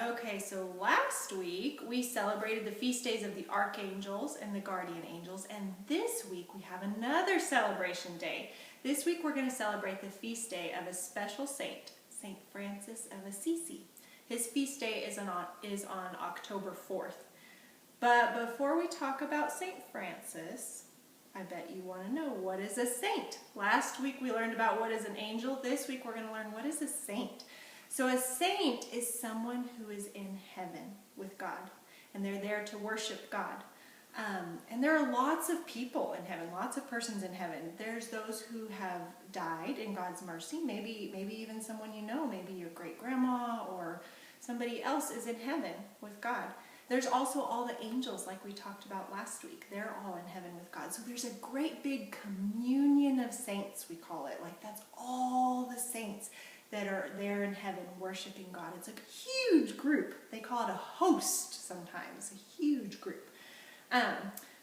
Okay, so last week we celebrated the feast days of the archangels and the guardian angels, and this week we have another celebration day. This week we're going to celebrate the feast day of a special saint, Saint Francis of Assisi. His feast day is on October 4th. But before we talk about Saint Francis, I bet you want to know, what is a saint? Last week we learned about what is an angel. This week we're going to learn what is a saint. So a saint is someone who is in heaven with God, and they're there to worship God. And there are lots of people in heaven, lots of persons in heaven. There's those who have died in God's mercy, maybe even someone you know, maybe your great-grandma or somebody else is in heaven with God. There's also all the angels like we talked about last week. They're all in heaven with God. So there's a great big communion of saints, we call it. Like that's all the saints that are there in heaven worshiping God. It's a huge group. They call it a host sometimes, a huge group.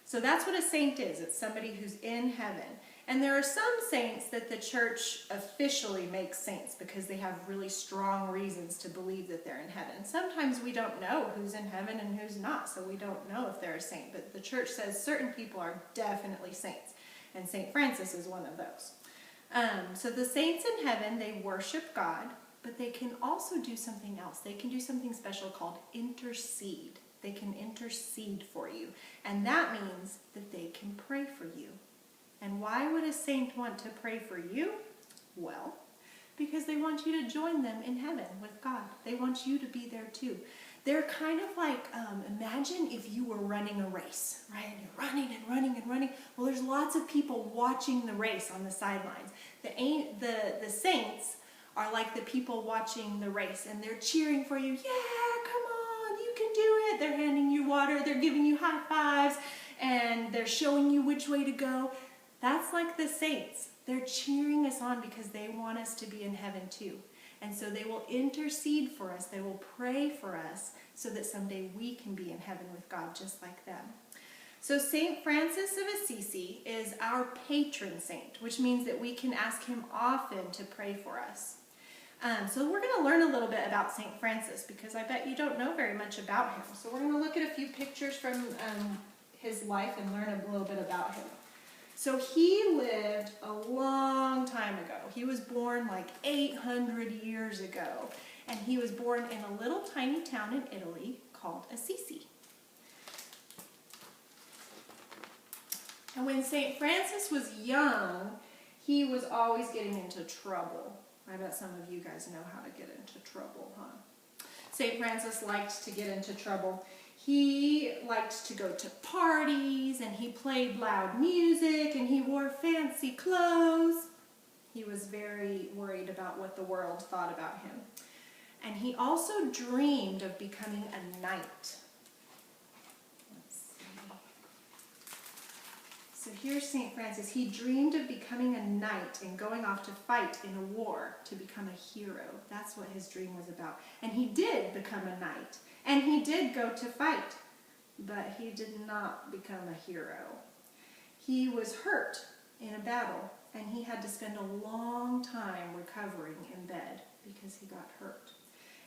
So that's what a saint is. It's somebody who's in heaven. And there are some saints that the church officially makes saints because they have really strong reasons to believe that they're in heaven. Sometimes we don't know who's in heaven and who's not, so we don't know if they're a saint. But the church says certain people are definitely saints, and Saint Francis is one of those. So the saints in heaven, they worship God, but they can also do something else. They can do something special called intercede. They can intercede for you. And that means that they can pray for you. And why would a saint want to pray for you? Well, because they want you to join them in heaven with God. They want you to be there too. They're kind of like, imagine if you were running a race, right? And you're running and running and running. Well, there's lots of people watching the race on the sidelines. The saints are like the people watching the race, and they're cheering for you. Yeah, come on, you can do it. They're handing you water. They're giving you high fives, and they're showing you which way to go. That's like the saints. They're cheering us on because they want us to be in heaven too. And so they will intercede for us. They will pray for us so that someday we can be in heaven with God just like them. So Saint Francis of Assisi is our patron saint, which means that we can ask him often to pray for us. So we're going to learn a little bit about Saint Francis because I bet you don't know very much about him. So we're going to look at a few pictures from his life and learn a little bit about him. So he lived a long time ago. He was born like 800 years ago. And he was born in a little tiny town in Italy called Assisi. And when St. Francis was young, he was always getting into trouble. I bet some of you guys know how to get into trouble, huh? St. Francis liked to get into trouble. He liked to go to parties, and he played loud music, and he wore fancy clothes. He was very worried about what the world thought about him. And he also dreamed of becoming a knight. Let's see. So here's St. Francis. He dreamed of becoming a knight and going off to fight in a war to become a hero. That's what his dream was about. And he did become a knight. And he did go to fight, but he did not become a hero. He was hurt in a battle, and he had to spend a long time recovering in bed because he got hurt.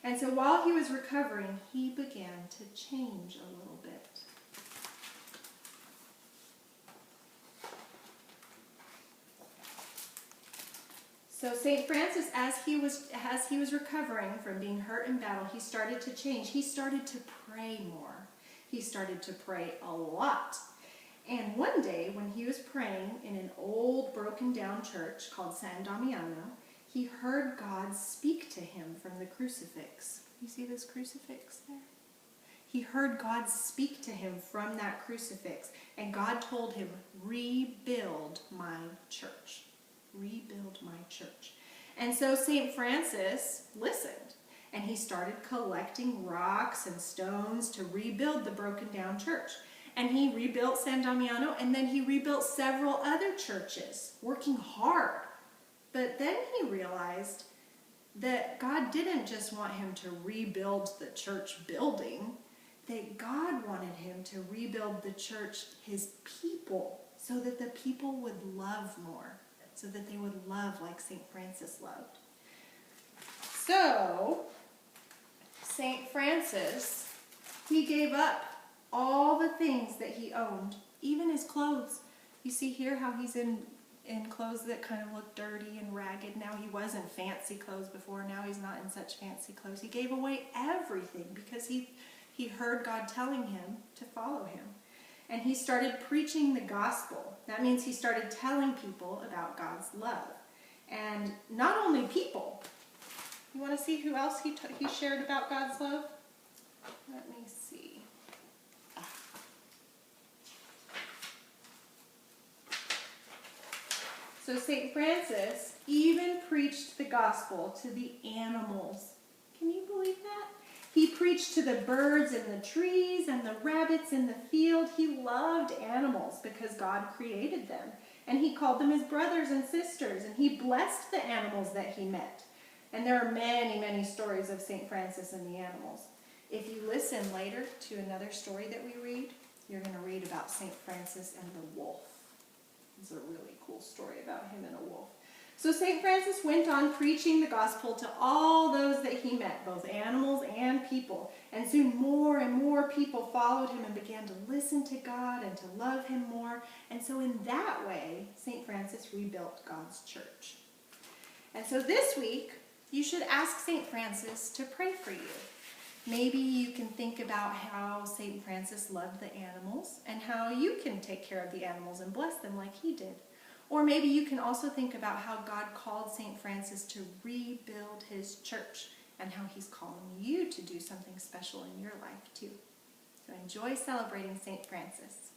And so while he was recovering, he began to change a little bit. So St. Francis, as he was recovering from being hurt in battle, he started to change. He started to pray more. He started to pray a lot. And one day, when he was praying in an old, broken-down church called San Damiano, he heard God speak to him from the crucifix. You see this crucifix there? He heard God speak to him from that crucifix, and God told him, "Rebuild my church. Rebuild my church." And so St. Francis listened, and he started collecting rocks and stones to rebuild the broken down church. And he rebuilt San Damiano, and then he rebuilt several other churches, working hard. But then he realized that God didn't just want him to rebuild the church building, that God wanted him to rebuild the church, his people, so that the people would love more, so that they would love like St. Francis loved. So St. Francis, he gave up all the things that he owned, even his clothes. You see here how he's in clothes that kind of look dirty and ragged. Now he was in fancy clothes before. Now he's not in such fancy clothes. He gave away everything because he heard God telling him to follow him. And he started preaching the gospel. That means he started telling people about God's love. And not only people. You want to see who else he shared about God's love? Let me see. So St. Francis even preached the gospel to the animals. Can you believe that? He preached to the birds in the trees and the rabbits in the field. He loved animals because God created them. And he called them his brothers and sisters. And he blessed the animals that he met. And there are many, many stories of St. Francis and the animals. If you listen later to another story that we read, you're going to read about St. Francis and the wolf. It's a really cool story about him and a wolf. So St. Francis went on preaching the gospel to all those that he met, both animals and people. And soon more and more people followed him and began to listen to God and to love him more. And so in that way, St. Francis rebuilt God's church. And so this week, you should ask St. Francis to pray for you. Maybe you can think about how St. Francis loved the animals and how you can take care of the animals and bless them like he did. Or maybe you can also think about how God called St. Francis to rebuild his church and how he's calling you to do something special in your life too. So enjoy celebrating St. Francis.